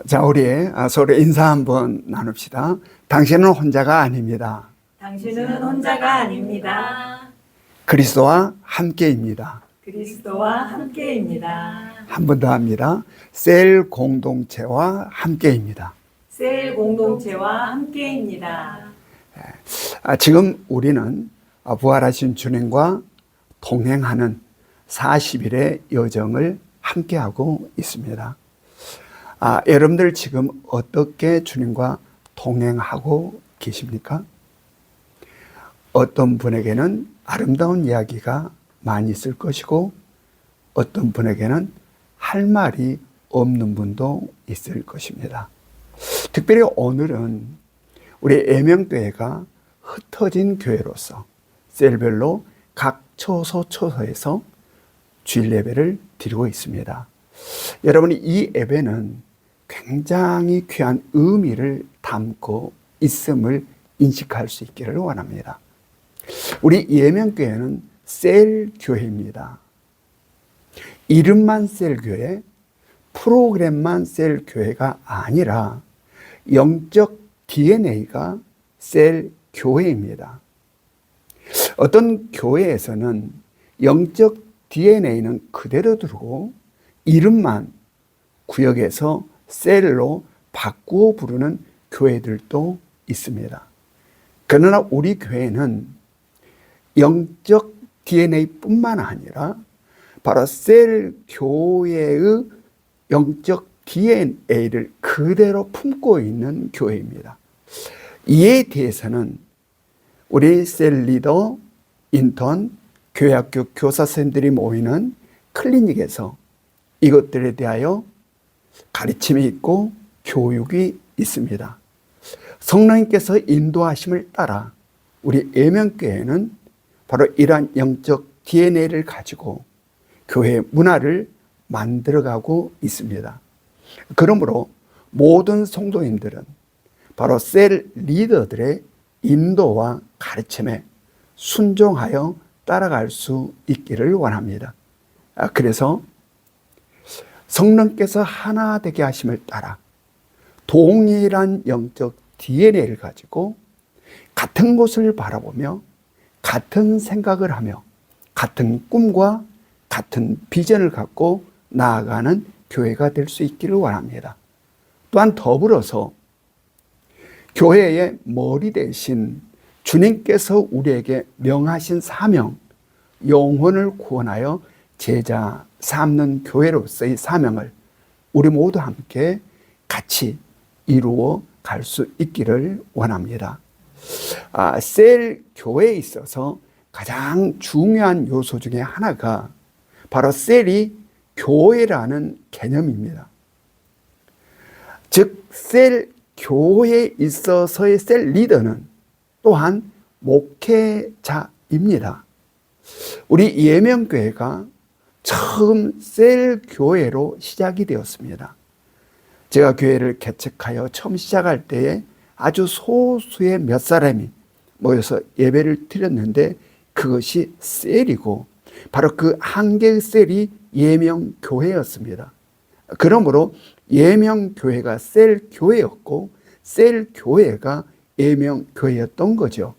자, 우리 서로 인사 한번 나눕시다. 당신은 혼자가 아닙니다. 당신은 혼자가 아닙니다. 그리스도와 함께입니다. 그리스도와 함께입니다. 한 번 더 합니다. 셀 공동체와 함께입니다. 셀 공동체와 함께입니다. 지금 우리는 부활하신 주님과 동행하는 40일의 여정을 함께하고 있습니다. 여러분들 지금 어떻게 주님과 동행하고 계십니까? 어떤 분에게는 아름다운 이야기가 많이 있을 것이고 어떤 분에게는 할 말이 없는 분도 있을 것입니다. 특별히 오늘은 우리 애명교회가 흩어진 교회로서 셀별로 각 초소에서 주일 예배를 드리고 있습니다. 여러분이 이 예배는 굉장히 귀한 의미를 담고 있음을 인식할 수 있기를 원합니다. 우리 예명교회는 셀교회입니다. 이름만 셀교회, 프로그램만 셀교회가 아니라 영적 DNA가 셀교회입니다. 어떤 교회에서는 영적 DNA는 그대로 두고 이름만 구역에서 셀로 바꾸어 부르는 교회들도 있습니다. 그러나 우리 교회는 영적 DNA뿐만 아니라 바로 셀 교회의 영적 DNA를 그대로 품고 있는 교회입니다. 이에 대해서는 우리 셀 리더, 인턴, 교회학교 교사 선생님들이 모이는 클리닉에서 이것들에 대하여 가르침이 있고 교육이 있습니다. 성령님께서 인도하심을 따라 우리 예명교회는 바로 이러한 영적 DNA를 가지고 교회 문화를 만들어가고 있습니다. 그러므로 모든 성도님들은 바로 셀 리더들의 인도와 가르침에 순종하여 따라갈 수 있기를 원합니다. 그래서 성령께서 하나 되게 하심을 따라 동일한 영적 DNA를 가지고 같은 곳을 바라보며 같은 생각을 하며 같은 꿈과 같은 비전을 갖고 나아가는 교회가 될 수 있기를 원합니다. 또한 더불어서 교회의 머리 대신 주님께서 우리에게 명하신 사명, 영혼을 구원하여 제자 삼는 교회로서의 사명을 우리 모두 함께 같이 이루어 갈 수 있기를 원합니다. 셀 교회에 있어서 가장 중요한 요소 중에 하나가 바로 셀이 교회라는 개념입니다. 즉, 셀 교회에 있어서의 셀 리더는 또한 목회자입니다. 우리 예명교회가 처음 셀 교회로 시작이 되었습니다. 제가 교회를 개척하여 처음 시작할 때에 아주 소수의 몇 사람이 모여서 예배를 드렸는데 그것이 셀이고 바로 그 한 개의 셀이 예명교회였습니다. 그러므로 예명교회가 셀교회였고 셀교회가 예명교회였던 거죠.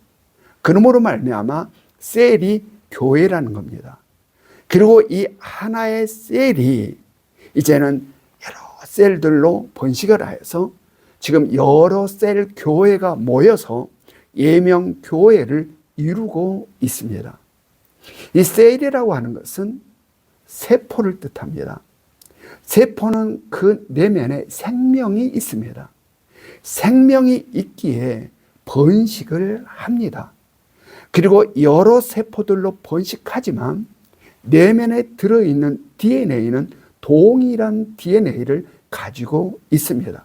그러므로 말미암아 셀이 교회라는 겁니다. 그리고 이 하나의 셀이 이제는 여러 셀들로 번식을 하여서 지금 여러 셀 교회가 모여서 예명교회를 이루고 있습니다. 이 셀이라고 하는 것은 세포를 뜻합니다. 세포는 그 내면에 생명이 있습니다. 생명이 있기에 번식을 합니다. 그리고 여러 세포들로 번식하지만 내면에 들어있는 DNA는 동일한 DNA를 가지고 있습니다.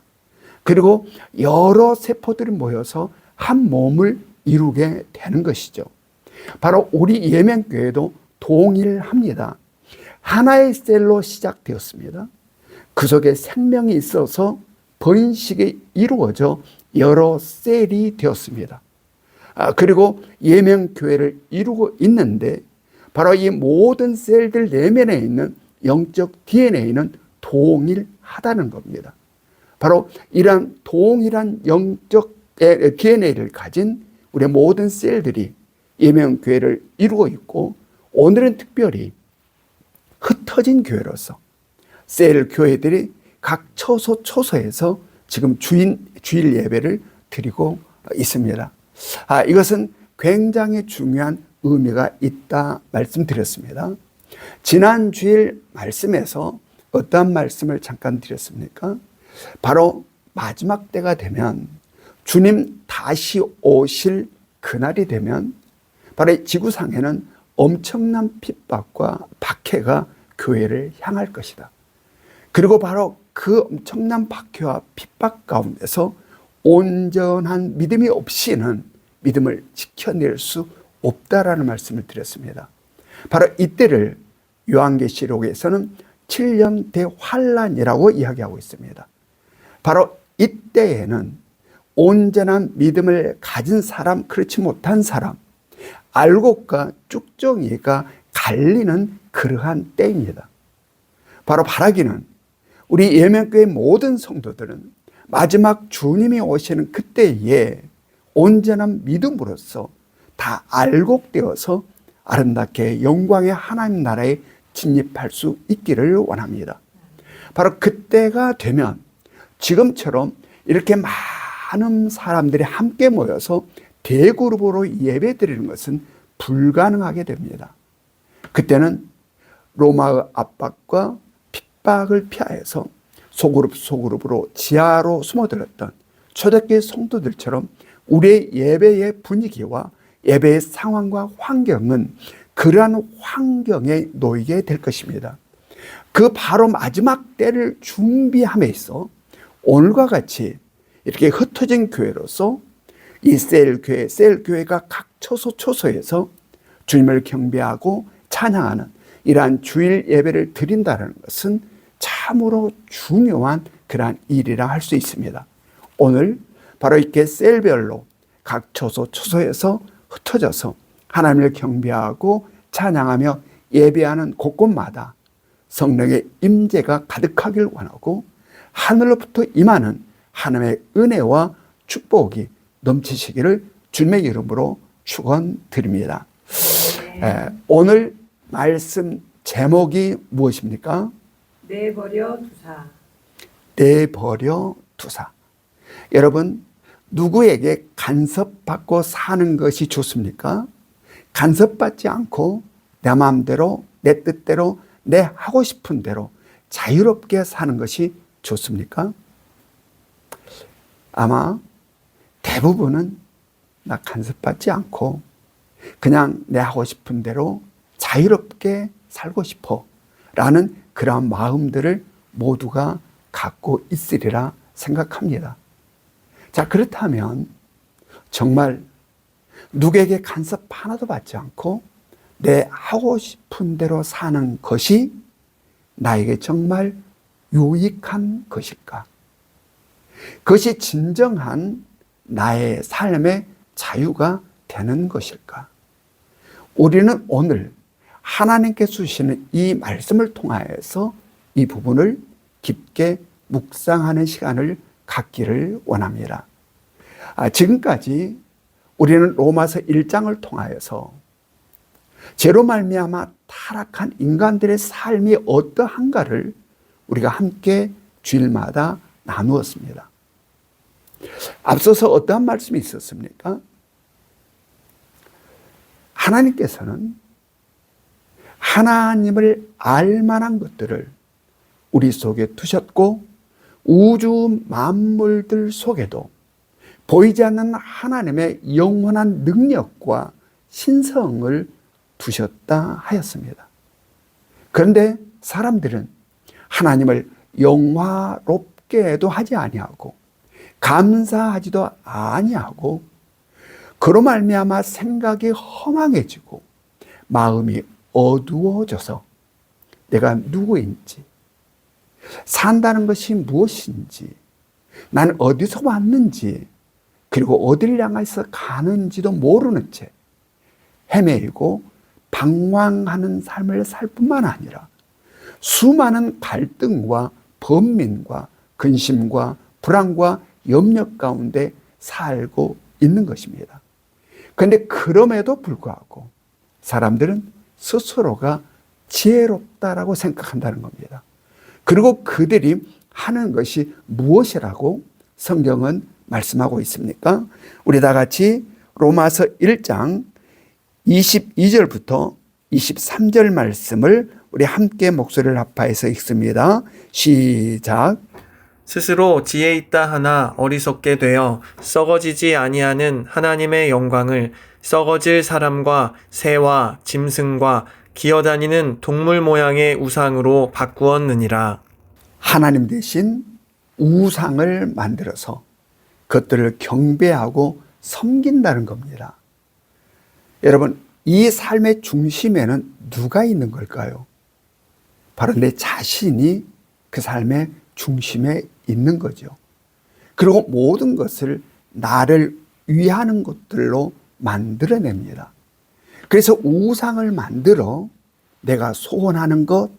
그리고 여러 세포들이 모여서 한 몸을 이루게 되는 것이죠. 바로 우리 예명교회도 동일합니다. 하나의 셀로 시작되었습니다. 그 속에 생명이 있어서 번식이 이루어져 여러 셀이 되었습니다. 그리고 예명교회를 이루고 있는데 바로 이 모든 셀들 내면에 있는 영적 DNA는 동일하다는 겁니다. 바로 이러한 동일한 영적 DNA를 가진 우리의 모든 셀들이 예명교회를 이루고 있고, 오늘은 특별히 흩어진 교회로서 셀 교회들이 각 처소 초소에서 지금 주일 예배를 드리고 있습니다. 이것은 굉장히 중요한 의미가 있다 말씀드렸습니다. 지난 주일 말씀에서 어떠한 말씀을 잠깐 드렸습니까? 바로 마지막 때가 되면, 주님 다시 오실 그날이 되면 바로 지구상에는 엄청난 핍박과 박해가 교회를 향할 것이다. 그리고 바로 그 엄청난 박해와 핍박 가운데서 온전한 믿음이 없이는 믿음을 지켜낼 수 없다라는 말씀을 드렸습니다. 바로 이때를 요한계시록에서는 7년 대환란이라고 이야기하고 있습니다. 바로 이때에는 온전한 믿음을 가진 사람, 그렇지 못한 사람, 알곡과 쭉정이가 갈리는 그러한 때입니다. 바로 바라기는 우리 예명교회 모든 성도들은 마지막 주님이 오시는 그때에 온전한 믿음으로써 다 알곡되어서 아름답게 영광의 하나님 나라에 진입할 수 있기를 원합니다. 바로 그때가 되면 지금처럼 이렇게 많은 사람들이 함께 모여서 대그룹으로 예배드리는 것은 불가능하게 됩니다. 그때는 로마의 압박과 핍박을 피하여서 소그룹으로 지하로 숨어들었던 초대교회 성도들처럼 우리의 예배의 분위기와 예배의 상황과 환경은 그러한 환경에 놓이게 될 것입니다. 그 바로 마지막 때를 준비함에 있어 오늘과 같이 이렇게 흩어진 교회로서 이 셀교회가 각 초소에서 주님을 경배하고 찬양하는 이러한 주일 예배를 드린다는 것은 참으로 중요한 그러한 일이라 할 수 있습니다. 오늘 바로 이렇게 셀별로 각 초소에서 흩어져서 하나님을 경배하고 찬양하며 예배하는 곳곳마다 성령의 임재가 가득하길 원하고, 하늘로부터 임하는 하나님의 은혜와 축복이 넘치시기를 주님의 이름으로 축원드립니다. 오늘 말씀 제목이 무엇입니까? 내버려 두사. 내버려 두사. 여러분, 누구에게 간섭받고 사는 것이 좋습니까? 간섭받지 않고 내 마음대로, 내 뜻대로, 내 하고 싶은 대로 자유롭게 사는 것이 좋습니까? 아마 대부분은 나 간섭받지 않고 그냥 내 하고 싶은 대로 자유롭게 살고 싶어 라는 그런 마음들을 모두가 갖고 있으리라 생각합니다. 자, 그렇다면 정말 누구에게 간섭 하나도 받지 않고 내 하고 싶은 대로 사는 것이 나에게 정말 유익한 것일까? 그것이 진정한 나의 삶의 자유가 되는 것일까? 우리는 오늘 하나님께 주시는 이 말씀을 통하여서 이 부분을 깊게 묵상하는 시간을 갖기를 원합니다. 지금까지 우리는 로마서 1장을 통하여서 죄로 말미암아 타락한 인간들의 삶이 어떠한가를 우리가 함께 주일마다 나누었습니다. 앞서서 어떠한 말씀이 있었습니까? 하나님께서는 하나님을 알 만한 것들을 우리 속에 두셨고, 우주 만물들 속에도 보이지 않는 하나님의 영원한 능력과 신성을 두셨다 하였습니다. 그런데 사람들은 하나님을 영화롭게도 하지 아니하고 감사하지도 아니하고, 그로 말미암아 생각이 허망해지고 마음이 어두워져서 내가 누구인지, 산다는 것이 무엇인지, 나는 어디서 왔는지, 그리고 어디를 향해서 가는지도 모르는 채 헤매이고 방황하는 삶을 살 뿐만 아니라 수많은 갈등과 번민과 근심과 불안과 염려 가운데 살고 있는 것입니다. 그런데 그럼에도 불구하고 사람들은 스스로가 지혜롭다라고 생각한다는 겁니다. 그리고 그들이 하는 것이 무엇이라고 성경은 말씀하고 있습니까? 우리 다 같이 로마서 1장 22절부터 23절 말씀을 우리 함께 목소리를 합하여서 읽습니다. 시작. 스스로 지혜 있다 하나 어리석게 되어 썩어지지 아니하는 하나님의 영광을 썩어질 사람과 새와 짐승과 기어다니는 동물 모양의 우상으로 바꾸었느니라. 하나님 대신 우상을 만들어서 그것들을 경배하고 섬긴다는 겁니다. 여러분, 이 삶의 중심에는 누가 있는 걸까요? 바로 내 자신이 그 삶의 중심에 있는 거죠. 그리고 모든 것을 나를 위하는 것들로 만들어냅니다. 그래서 우상을 만들어 내가 소원하는 것,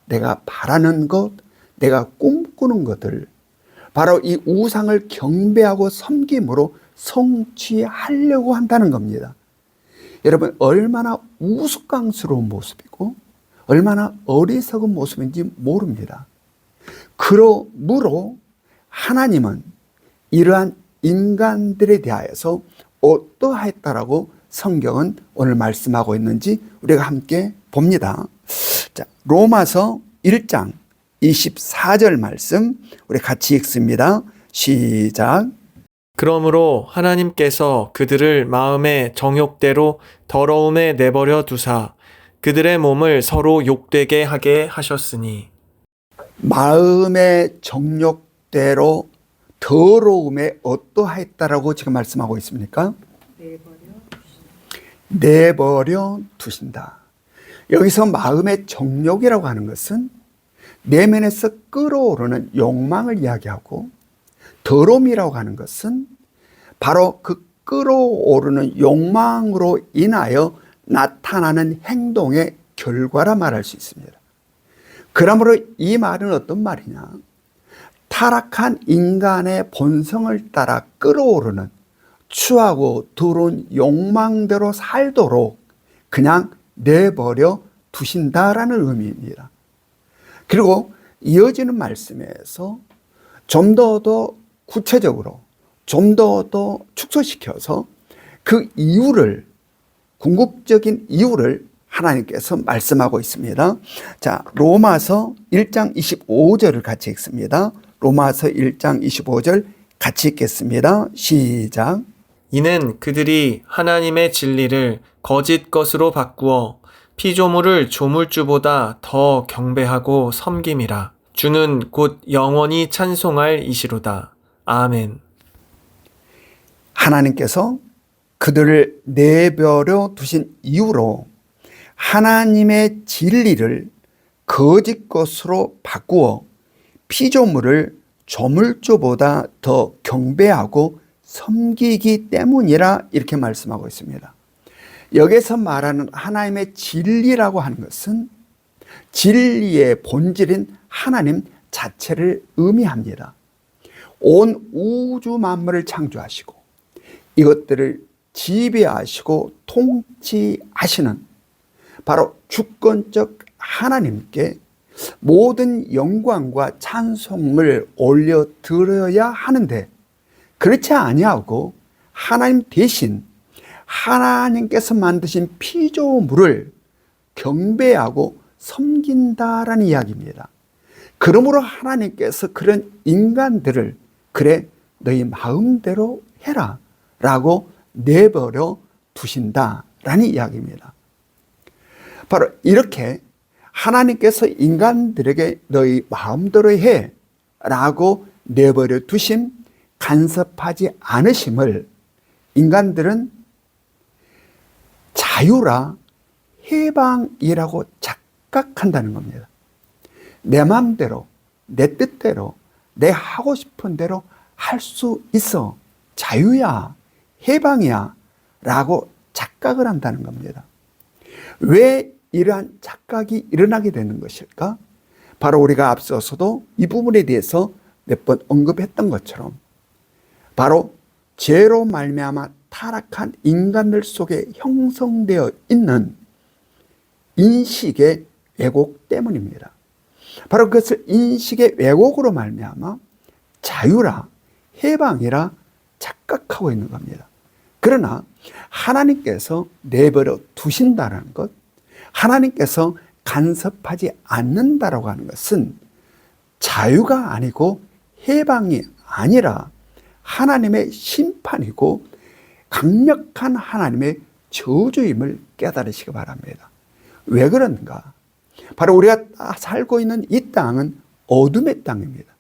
내가 바라는 것, 내가 꿈꾸는 것들, 바로 이 우상을 경배하고 섬김으로 성취하려고 한다는 겁니다. 여러분, 얼마나 우스꽝스러운 모습이고 얼마나 어리석은 모습인지 모릅니다. 그러므로 하나님은 이러한 인간들에 대하여서 어떠하였다라고 성경은 오늘 말씀하고 있는지 우리가 함께 봅니다. 자, 로마서 1장 24절 말씀 우리 같이 읽습니다. 시작. 그러므로 하나님께서 그들을 마음의 정욕대로 더러움에 내버려 두사 그들의 몸을 서로 욕되게 하게 하셨으니. 마음의 정욕대로 더러움에 어떠하였다라고 지금 말씀하고 있습니까? 내버려 두신다. 여기서 마음의 정욕이라고 하는 것은 내면에서 끓어오르는 욕망을 이야기하고, 더러움이라고 하는 것은 바로 그 끓어오르는 욕망으로 인하여 나타나는 행동의 결과라 말할 수 있습니다. 그러므로 이 말은 어떤 말이냐? 타락한 인간의 본성을 따라 끓어오르는 추하고 더러운 욕망대로 살도록 그냥 내버려 두신다라는 의미입니다. 그리고 이어지는 말씀에서 좀 더 구체적으로 좀 더 축소시켜서 그 이유를, 궁극적인 이유를 하나님께서 말씀하고 있습니다. 자, 로마서 1장 25절을 같이 읽습니다. 로마서 1장 25절 같이 읽겠습니다. 시작. 이는 그들이 하나님의 진리를 거짓 것으로 바꾸어 피조물을 조물주보다 더 경배하고 섬김이라. 주는 곧 영원히 찬송할 이시로다. 아멘. 하나님께서 그들을 내버려 두신 이유로 하나님의 진리를 거짓 것으로 바꾸어 피조물을 조물주보다 더 경배하고 섬기기 때문이라 이렇게 말씀하고 있습니다. 여기서 말하는 하나님의 진리라고 하는 것은 진리의 본질인 하나님 자체를 의미합니다. 온 우주 만물을 창조하시고 이것들을 지배하시고 통치하시는 바로 주권적 하나님께 모든 영광과 찬송을 올려드려야 하는데, 그렇지 아니하고 하나님 대신 하나님께서 만드신 피조물을 경배하고 섬긴다라는 이야기입니다. 그러므로 하나님께서 그런 인간들을 그래 너희 마음대로 해라 라고 내버려 두신다라는 이야기입니다. 바로 이렇게 하나님께서 인간들에게 너희 마음대로 해 라고 내버려 두심, 간섭하지 않으심을 인간들은 자유라 해방이라고 착각한다는 겁니다. 내 마음대로, 내 뜻대로, 내 하고 싶은 대로 할 수 있어. 자유야, 해방이야 라고 착각을 한다는 겁니다. 왜 이러한 착각이 일어나게 되는 것일까? 바로 우리가 앞서서도 이 부분에 대해서 몇 번 언급했던 것처럼 바로 죄로 말미암아 타락한 인간들 속에 형성되어 있는 인식의 왜곡 때문입니다. 바로 그것을 인식의 왜곡으로 말미암아 자유라, 해방이라 착각하고 있는 겁니다. 그러나 하나님께서 내버려 두신다는 것, 하나님께서 간섭하지 않는다라고 하는 것은 자유가 아니고 해방이 아니라 하나님의 심판이고 강력한 하나님의 저주임을 깨달으시기 바랍니다. 왜 그런가? 바로 우리가 살고 있는 이 땅은 어둠의 땅입니다.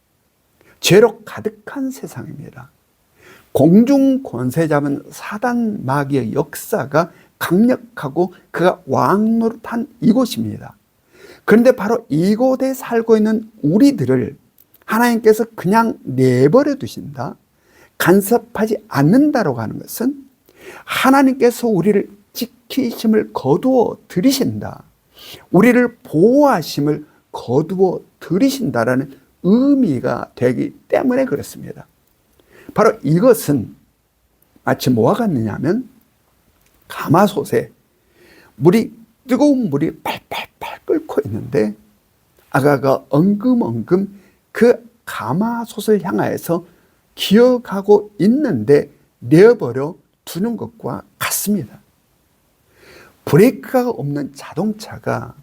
죄로 가득한 세상입니다. 공중 권세 잡은 사단 마귀의 역사가 강력하고 그가 왕노릇한 이곳입니다. 그런데 바로 이곳에 살고 있는 우리들을 하나님께서 그냥 내버려 두신다, 간섭하지 않는다라고 하는 것은 하나님께서 우리를 지키심을 거두어 들이신다, 우리를 보호하심을 거두어 들이신다라는 의미가 되기 때문에 그렇습니다. 바로 이것은 마치 뭐와 같느냐 하면 가마솥에 뜨거운 물이 팔팔팔 끓고 있는데 아가가 엉금엉금 그 가마솥을 향하여서 기어가고 있는데 내어버려 두는 것과 같습니다. 브레이크가 없는 자동차가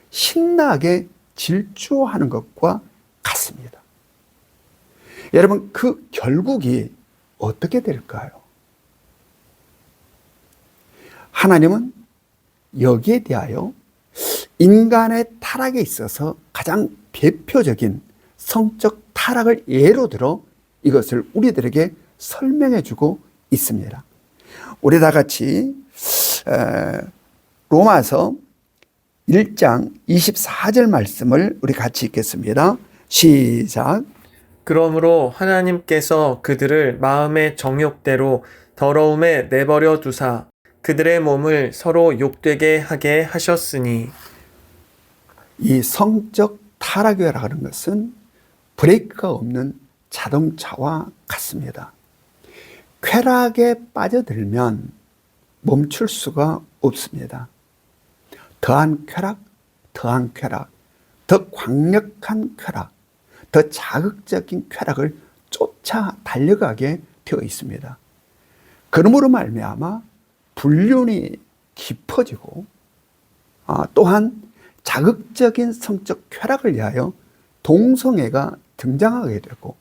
신나게 질주하는 것과 같습니다. 여러분, 그 결국이 어떻게 될까요? 하나님은 여기에 대하여 인간의 타락에 있어서 가장 대표적인 성적 타락을 예로 들어 이것을 우리들에게 설명해 주고 있습니다. 우리 다 같이 로마서 1장 24절 말씀을 우리 같이 읽겠습니다. 시작. 그러므로 하나님께서 그들을 마음의 정욕대로 더러움에 내버려 두사 그들의 몸을 서로 욕되게 하게 하셨으니. 이 성적 타락이라고 하는 것은 브레이크가 없는 자동차와 같습니다. 쾌락에 빠져들면 멈출 수가 없습니다. 더한 쾌락, 더한 쾌락, 더 강력한 쾌락, 더 자극적인 쾌락을 쫓아 달려가게 되어 있습니다. 그러므로 말미암아 불륜이 깊어지고 또한 자극적인 성적 쾌락을 위하여 동성애가 등장하게 되고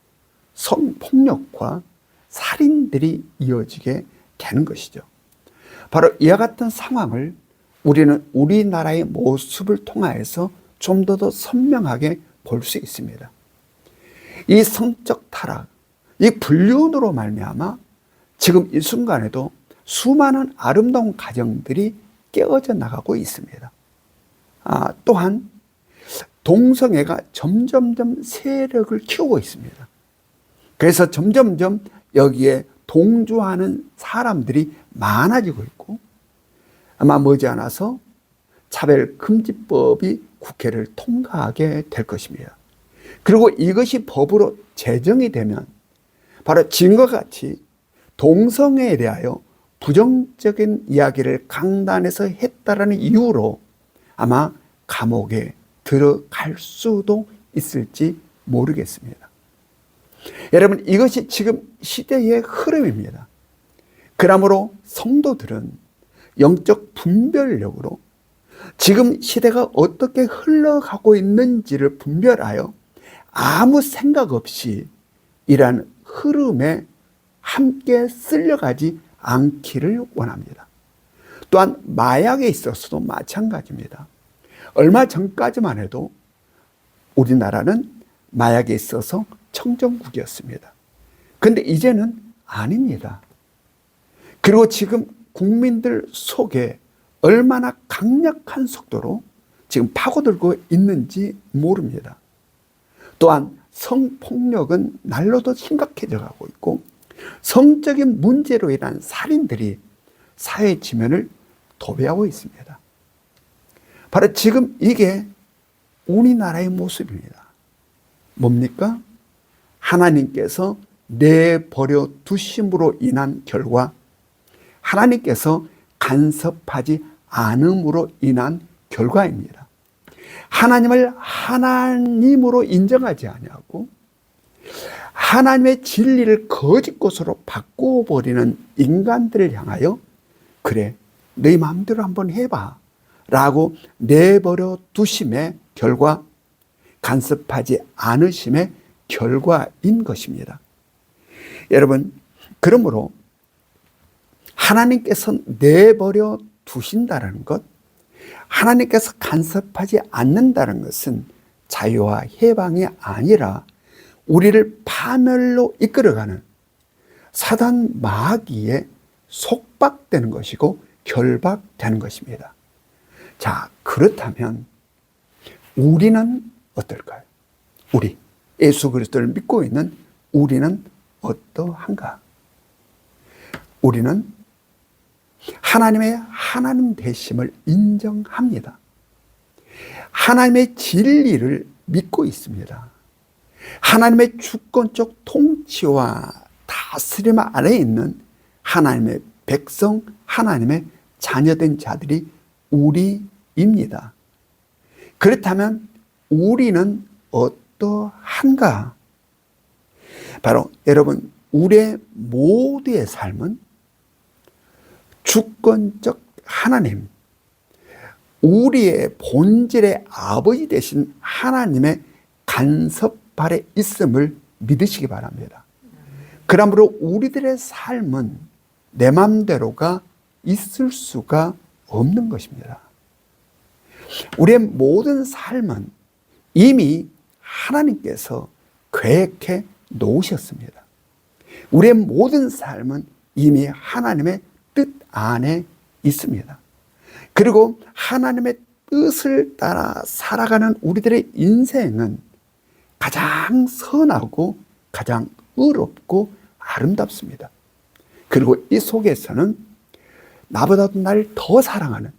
성폭력과 살인들이 이어지게 되는 것이죠. 바로 이와 같은 상황을 우리는 우리나라의 모습을 통하여서 좀 더 선명하게 볼 수 있습니다. 이 성적 타락, 이 불륜으로 말미암아 지금 이 순간에도 수많은 아름다운 가정들이 깨어져 나가고 있습니다. 또한 동성애가 점점점 세력을 키우고 있습니다. 그래서 점점점 여기에 동조하는 사람들이 많아지고 있고 아마 머지않아서 차별금지법이 국회를 통과하게 될 것입니다. 그리고 이것이 법으로 제정이 되면 바로 지금과 같이 동성애에 대하여 부정적인 이야기를 강단에서 했다라는 이유로 아마 감옥에 들어갈 수도 있을지 모르겠습니다. 여러분, 이것이 지금 시대의 흐름입니다. 그러므로 성도들은 영적 분별력으로 지금 시대가 어떻게 흘러가고 있는지를 분별하여 아무 생각 없이 이러한 흐름에 함께 쓸려가지 않기를 원합니다. 또한 마약에 있어서도 마찬가지입니다. 얼마 전까지만 해도 우리나라는 마약에 있어서 청정국이었습니다. 그런데 이제는 아닙니다. 그리고 지금 국민들 속에 얼마나 강력한 속도로 지금 파고들고 있는지 모릅니다. 또한 성폭력은 날로도 심각해져 가고 있고 성적인 문제로 인한 살인들이 사회 지면을 도배하고 있습니다. 바로 지금 이게 우리나라의 모습입니다. 뭡니까? 하나님께서 내버려 두심으로 인한 결과, 하나님께서 간섭하지 않음으로 인한 결과입니다. 하나님을 하나님으로 인정하지 아니하고 하나님의 진리를 거짓 것으로 바꿔버리는 인간들을 향하여 그래 너희 마음대로 한번 해봐 라고 내버려 두심의 결과, 간섭하지 않으심의 결과인 것입니다. 여러분, 그러므로 하나님께서 내버려 두신다는 것, 하나님께서 간섭하지 않는다는 것은 자유와 해방이 아니라 우리를 파멸로 이끌어가는 사단 마귀에 속박되는 것이고 결박되는 것입니다. 자, 그렇다면 우리는 어떨까요? 우리 예수 그리스도를 믿고 있는 우리는 어떠한가? 우리는 하나님의 하나님 되심을 인정합니다. 하나님의 진리를 믿고 있습니다. 하나님의 주권적 통치와 다스림 아래에 있는 하나님의 백성, 하나님의 자녀된 자들이 우리입니다. 그렇다면 우리는 어떠한가? 바로 여러분, 우리의 모두의 삶은 주권적 하나님, 우리의 본질의 아버지 되신 하나님의 간섭 아래 있음을 믿으시기 바랍니다. 그러므로 우리들의 삶은 내 맘대로가 있을 수가 없는 것입니다. 우리의 모든 삶은 이미 하나님께서 계획해 놓으셨습니다. 우리의 모든 삶은 이미 하나님의 뜻 안에 있습니다. 그리고 하나님의 뜻을 따라 살아가는 우리들의 인생은 가장 선하고 가장 의롭고 아름답습니다. 그리고 이 속에서는 나보다도 날 더 사랑하는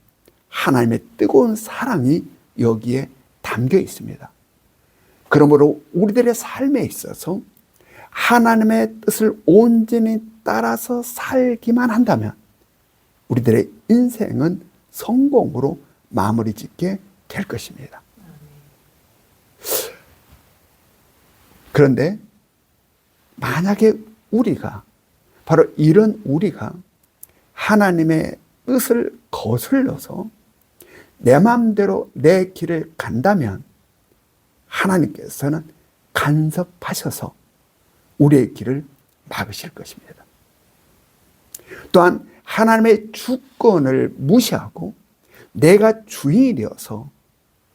하나님의 뜨거운 사랑이 여기에 담겨 있습니다. 그러므로 우리들의 삶에 있어서 하나님의 뜻을 온전히 따라서 살기만 한다면 우리들의 인생은 성공으로 마무리 짓게 될 것입니다. 그런데 만약에 우리가, 바로 이런 우리가 하나님의 뜻을 거슬러서 내 마음대로 내 길을 간다면 하나님께서는 간섭하셔서 우리의 길을 막으실 것입니다. 또한 하나님의 주권을 무시하고 내가 주인이 되어서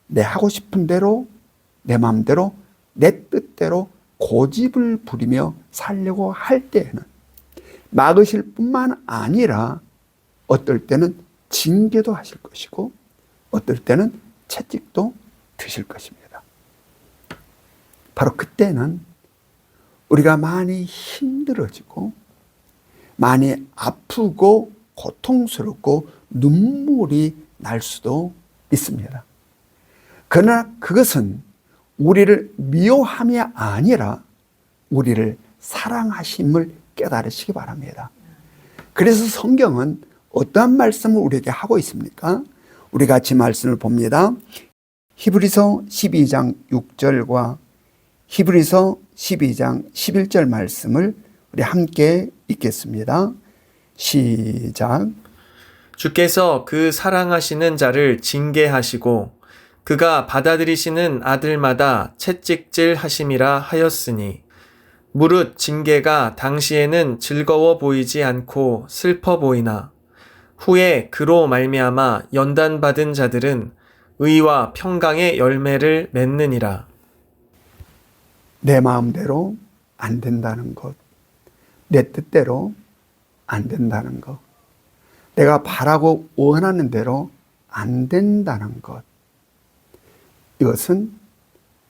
내 하고 싶은 대로, 내 마음대로, 내 뜻대로 고집을 부리며 살려고 할 때에는 막으실 뿐만 아니라 어떨 때는 징계도 하실 것이고 어떨 때는 채찍도 드실 것입니다. 바로 그때는 우리가 많이 힘들어지고 많이 아프고 고통스럽고 눈물이 날 수도 있습니다. 그러나 그것은 우리를 미워함이 아니라 우리를 사랑하심을 깨달으시기 바랍니다. 그래서 성경은 어떠한 말씀을 우리에게 하고 있습니까? 우리 같이 말씀을 봅니다. 히브리서 12장 6절과 히브리서 12장 11절 말씀을 우리 함께 읽겠습니다. 시작. 주께서 그 사랑하시는 자를 징계하시고 그가 받아들이시는 아들마다 채찍질 하심이라 하였으니 무릇 징계가 당시에는 즐거워 보이지 않고 슬퍼 보이나 후에 그로 말미암아 연단받은 자들은 의와 평강의 열매를 맺느니라. 내 마음대로 안 된다는 것, 내 뜻대로 안 된다는 것, 내가 바라고 원하는 대로 안 된다는 것, 이것은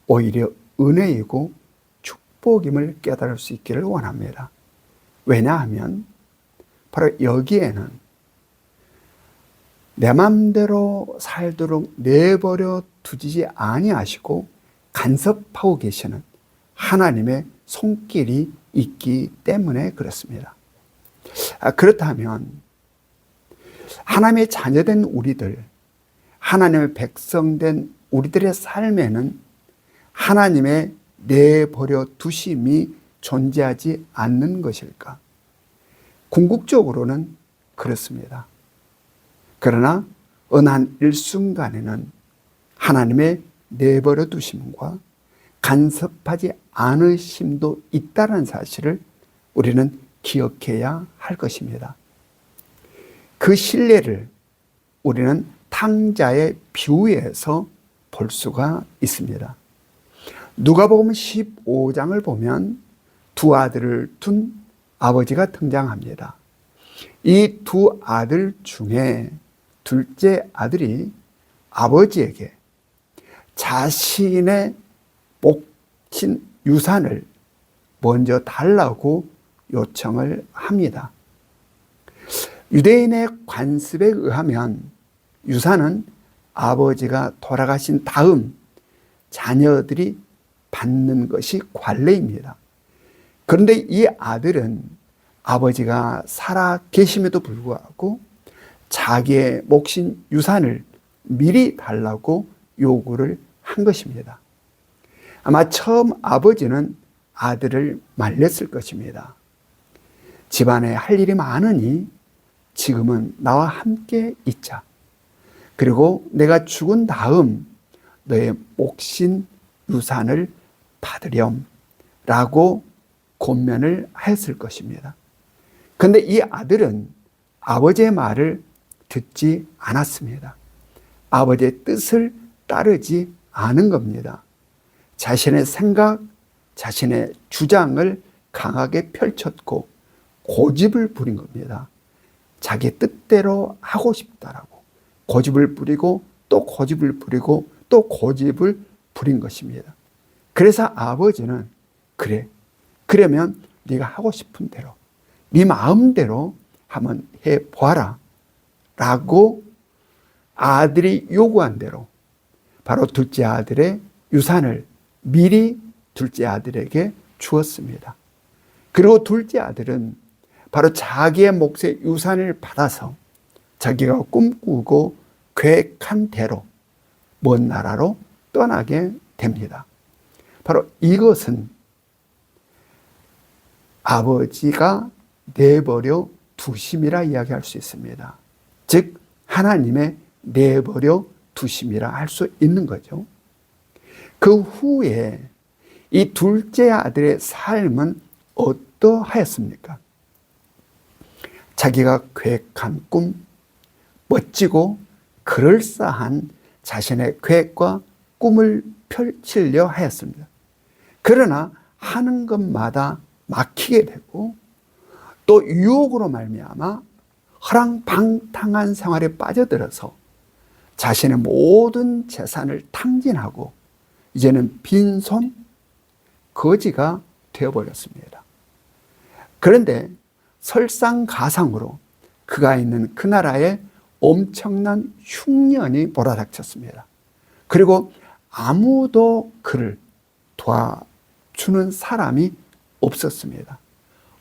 오히려 은혜이고 축복임을 깨달을 수 있기를 원합니다. 왜냐하면 바로 여기에는 내 맘대로 살도록 내버려 두지 아니하시고 간섭하고 계시는 하나님의 손길이 있기 때문에 그렇습니다. 그렇다면 하나님의 자녀된 우리들, 하나님의 백성된 우리들의 삶에는 하나님의 내버려 두심이 존재하지 않는 것일까? 궁극적으로는 그렇습니다. 그러나 어느 한 일순간에는 하나님의 내버려 두심과 간섭하지 않으심도 있다는 사실을 우리는 기억해야 할 것입니다. 그 신뢰를 우리는 탕자의 비유에서 볼 수가 있습니다. 누가복음 15장을 보면 두 아들을 둔 아버지가 등장합니다. 이 두 아들 중에 둘째 아들이 아버지에게 자신의 몫인 유산을 먼저 달라고 요청을 합니다. 유대인의 관습에 의하면 유산은 아버지가 돌아가신 다음 자녀들이 받는 것이 관례입니다. 그런데 이 아들은 아버지가 살아 계심에도 불구하고 자기의 몫인 유산을 미리 달라고 요구를 한 것입니다. 아마 처음 아버지는 아들을 말렸을 것입니다. 집안에 할 일이 많으니 지금은 나와 함께 있자. 그리고 내가 죽은 다음 너의 몫인 유산을 받으렴 라고 권면을 했을 것입니다. 그런데 이 아들은 아버지의 말을 듣지 않았습니다. 아버지의 뜻을 따르지 않은 겁니다. 자신의 생각, 자신의 주장을 강하게 펼쳤고 고집을 부린 겁니다. 자기 뜻대로 하고 싶다라고 고집을 부리고 또 고집을 부리고 또 고집을 부린 것입니다. 그래서 아버지는 그래, 그러면 네가 하고 싶은 대로 네 마음대로 한번 해보아라 라고 아들이 요구한 대로 바로 둘째 아들의 유산을 미리 둘째 아들에게 주었습니다. 그리고 둘째 아들은 바로 자기의 몫의 유산을 받아서 자기가 꿈꾸고 계획한 대로 먼 나라로 떠나게 됩니다. 바로 이것은 아버지가 내버려 두심이라 이야기할 수 있습니다. 즉 하나님의 내버려 두심이라 할 수 있는 거죠. 그 후에 이 둘째 아들의 삶은 어떠하였습니까? 자기가 계획한 꿈, 멋지고 그럴싸한 자신의 계획과 꿈을 펼치려 하였습니다. 그러나 하는 것마다 막히게 되고 또 유혹으로 말미암아 허랑방탕한 생활에 빠져들어서 자신의 모든 재산을 탕진하고 이제는 빈손, 거지가 되어버렸습니다. 그런데 설상가상으로 그가 있는 그 나라에 엄청난 흉년이 몰아닥쳤습니다. 그리고 아무도 그를 도와주는 사람이 없었습니다.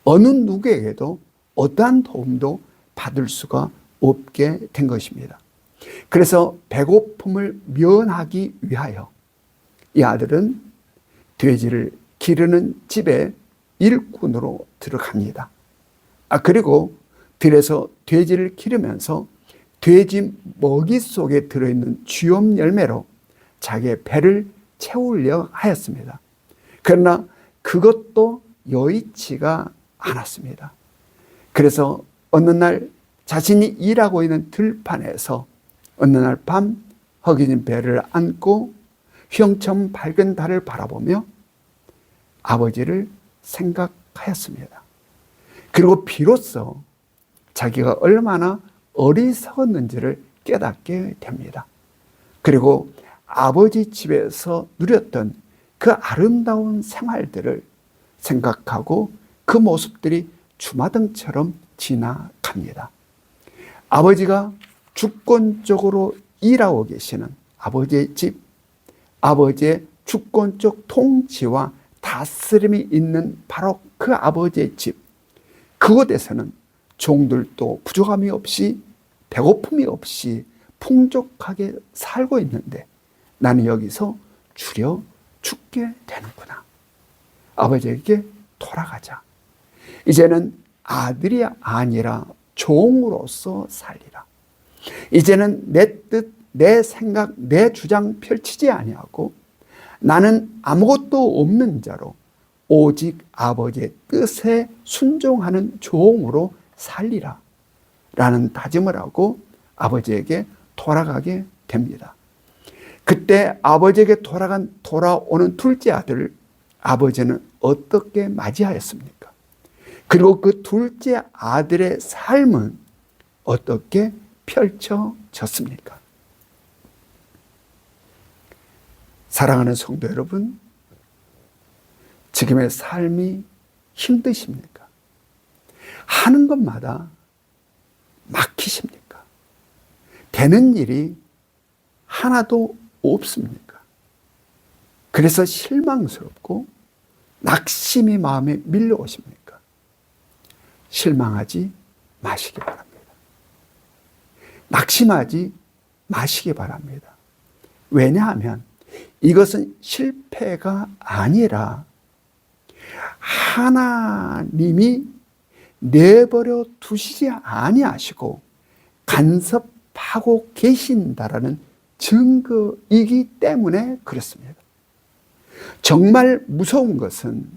어느 누구에게도 어떠한 도움도 받을 수가 없게 된 것입니다. 그래서 배고픔을 면하기 위하여 이 아들은 돼지를 기르는 집에 일꾼으로 들어갑니다. 그리고 들에서 돼지를 기르면서 돼지 먹이 속에 들어있는 쥐엄 열매로 자기의 배를 채우려 하였습니다. 그러나 그것도 여의치가 않았습니다. 그래서 어느 날 자신이 일하고 있는 들판에서 어느 날 밤 허기진 배를 안고 휘영처럼 밝은 달을 바라보며 아버지를 생각하였습니다. 그리고 비로소 자기가 얼마나 어리석었는지를 깨닫게 됩니다. 그리고 아버지 집에서 누렸던 그 아름다운 생활들을 생각하고 그 모습들이 주마등처럼 지나갑니다. 아버지가 주권적으로 일하고 계시는 아버지의 집, 아버지의 주권적 통치와 다스림이 있는 바로 그 아버지의 집, 그곳에서는 종들도 부족함이 없이 배고픔이 없이 풍족하게 살고 있는데 나는 여기서 주려 죽게 되는구나. 아버지에게 돌아가자. 이제는 아들이 아니라 종으로서 살리라. 이제는 내 뜻, 내 생각, 내 주장 펼치지 아니하고 나는 아무것도 없는 자로 오직 아버지의 뜻에 순종하는 종으로 살리라 라는 다짐을 하고 아버지에게 돌아가게 됩니다. 그때 아버지에게 돌아오는 둘째 아들을 아버지는 어떻게 맞이하였습니까? 그리고 그 둘째 아들의 삶은 어떻게 펼쳐졌습니까? 사랑하는 성도 여러분, 지금의 삶이 힘드십니까? 하는 것마다 막히십니까? 되는 일이 하나도 없습니까? 그래서 실망스럽고 낙심이 마음에 밀려오십니까? 실망하지 마시기 바랍니다. 낙심하지 마시기 바랍니다. 왜냐하면 이것은 실패가 아니라 하나님이 내버려 두시지 아니하시고 간섭하고 계신다라는 증거이기 때문에 그렇습니다. 정말 무서운 것은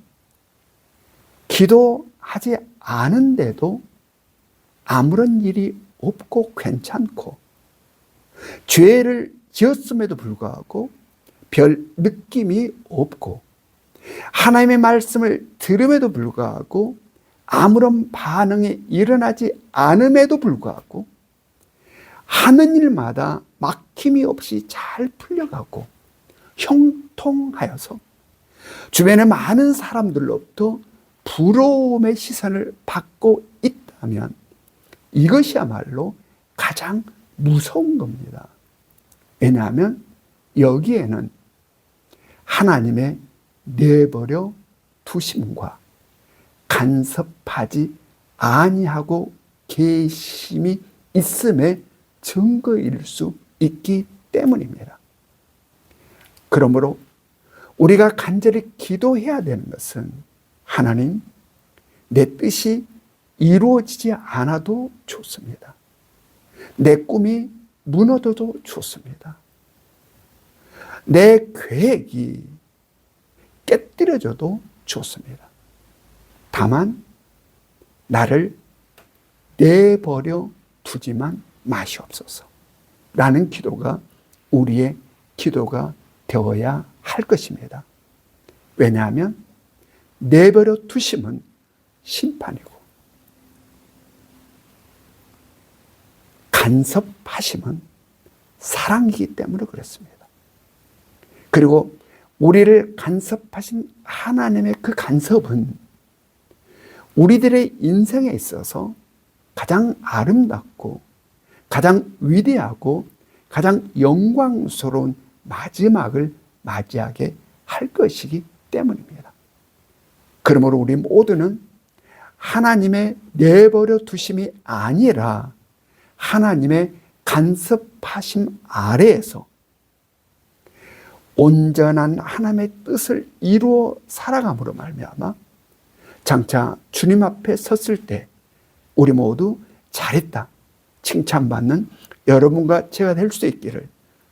기도하지 않은데도 아무런 일이 없고 괜찮고 죄를 지었음에도 불구하고 별 느낌이 없고 하나님의 말씀을 들음에도 불구하고 아무런 반응이 일어나지 않음에도 불구하고 하는 일마다 막힘이 없이 잘 풀려가고 형통하여서 주변의 많은 사람들로부터 부러움의 시선을 받고 있다면 이것이야말로 가장 무서운 겁니다. 왜냐하면 여기에는 하나님의 내버려 두심과 간섭하지 아니하고 계심이 있음의 증거일 수 있기 때문입니다. 그러므로 우리가 간절히 기도해야 되는 것은 하나님, 내 뜻이 이루어지지 않아도 좋습니다. 내 꿈이 무너져도 좋습니다. 내 계획이 깨뜨려져도 좋습니다. 다만 나를 내버려 두지만 마시옵소서 라는 기도가 우리의 기도가 되어야 할 것입니다. 왜냐하면 내버려 두심은 심판이고 간섭하심은 사랑이기 때문에 그렇습니다. 그리고 우리를 간섭하신 하나님의 그 간섭은 우리들의 인생에 있어서 가장 아름답고 가장 위대하고 가장 영광스러운 마지막을 맞이하게 할 것이기 때문입니다. 그러므로 우리 모두는 하나님의 내버려 두심이 아니라 하나님의 간섭하심 아래에서 온전한 하나님의 뜻을 이루어 살아감으로 말미암아 장차 주님 앞에 섰을 때 우리 모두 잘했다 칭찬받는 여러분과 제가 될 수 있기를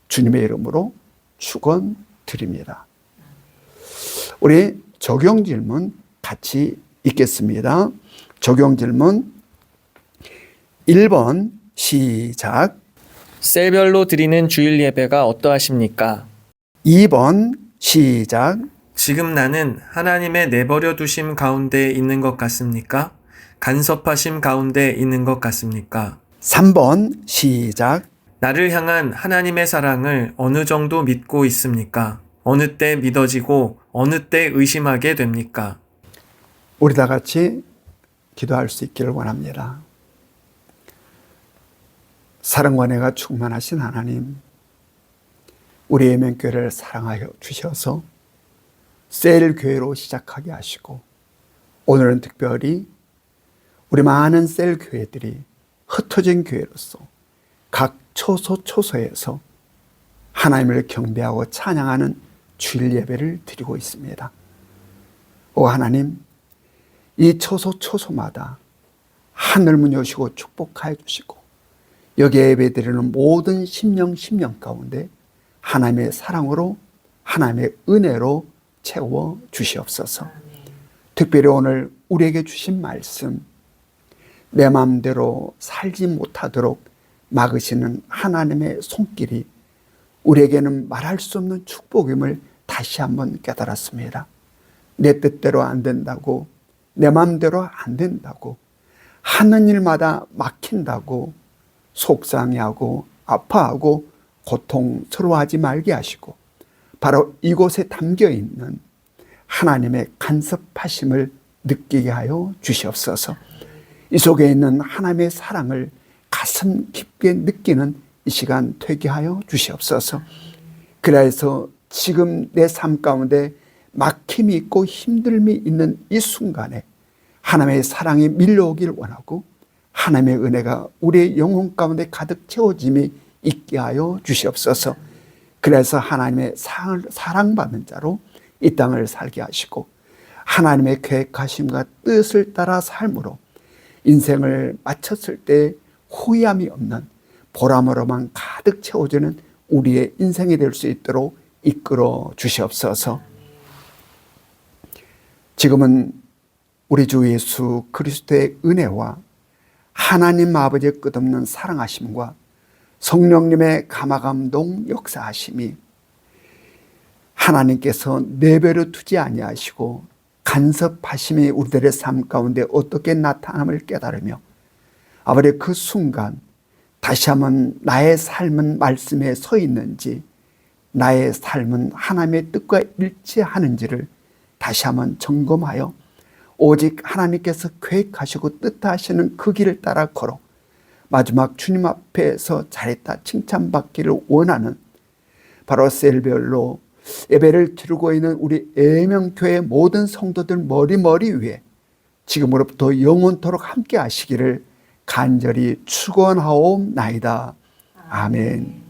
주님의 이름으로 축원드립니다. 우리 적용 질문 같이 읽겠습니다. 적용 질문 1번 시작. 셀별로 드리는 주일 예배가 어떠하십니까? 2번 시작. 지금 나는 하나님의 내버려 두심 가운데 있는 것 같습니까? 간섭하심 가운데 있는 것 같습니까? 3번 시작. 나를 향한 하나님의 사랑을 어느 정도 믿고 있습니까? 어느 때 믿어지고 어느 때 의심하게 됩니까? 우리 다 같이 기도할 수 있기를 원합니다. 사랑과 은혜가 충만하신 하나님, 우리 예명교회를 사랑하여 주셔서 셀 교회로 시작하게 하시고 오늘은 특별히 우리 많은 셀 교회들이 흩어진 교회로서 각 초소에서 하나님을 경배하고 찬양하는 주일 예배를 드리고 있습니다. 오 하나님, 이 초소마다 하늘문 여시고 축복하여 주시고 여기에 예배드리는 모든 심령 가운데 하나님의 사랑으로 하나님의 은혜로 채워 주시옵소서. 특별히 오늘 우리에게 주신 말씀, 내 마음대로 살지 못하도록 막으시는 하나님의 손길이 우리에게는 말할 수 없는 축복임을 다시 한번 깨달았습니다. 내 뜻대로 안 된다고, 내 마음대로 안 된다고, 하는 일마다 막힌다고 속상해하고 아파하고 고통스러워하지 말게 하시고 바로 이곳에 담겨 있는 하나님의 간섭하심을 느끼게 하여 주시옵소서. 이 속에 있는 하나님의 사랑을 가슴 깊게 느끼는 이 시간 되게 하여 주시옵소서. 그래서 지금 내 삶 가운데 막힘이 있고 힘듦이 있는 이 순간에 하나님의 사랑이 밀려오길 원하고 하나님의 은혜가 우리의 영혼 가운데 가득 채워짐이 있게 하여 주시옵소서. 그래서 하나님의 사랑받는 자로 이 땅을 살게 하시고 하나님의 계획하심과 뜻을 따라 삶으로 인생을 마쳤을 때 후회함이 없는 보람으로만 가득 채워주는 우리의 인생이 될 수 있도록 이끌어 주시옵소서. 지금은 우리 주 예수 그리스도의 은혜와 하나님 아버지의 끝없는 사랑하심과 성령님의 감화감동 역사하심이 하나님께서 내버려 두지 아니하시고 간섭하심이 우리들의 삶 가운데 어떻게 나타남을 깨달으며 아버지 그 순간 다시 한번 나의 삶은 말씀에 서 있는지 나의 삶은 하나님의 뜻과 일치하는지를 다시 한번 점검하여 오직 하나님께서 계획하시고 뜻하시는 그 길을 따라 걸어 마지막 주님 앞에서 잘했다 칭찬받기를 원하는 바로 셀별로 예배를 드리고 있는 우리 애명교회 모든 성도들 머리 위에 지금으로부터 영원토록 함께 하시기를 간절히 축원하옵나이다. 아멘.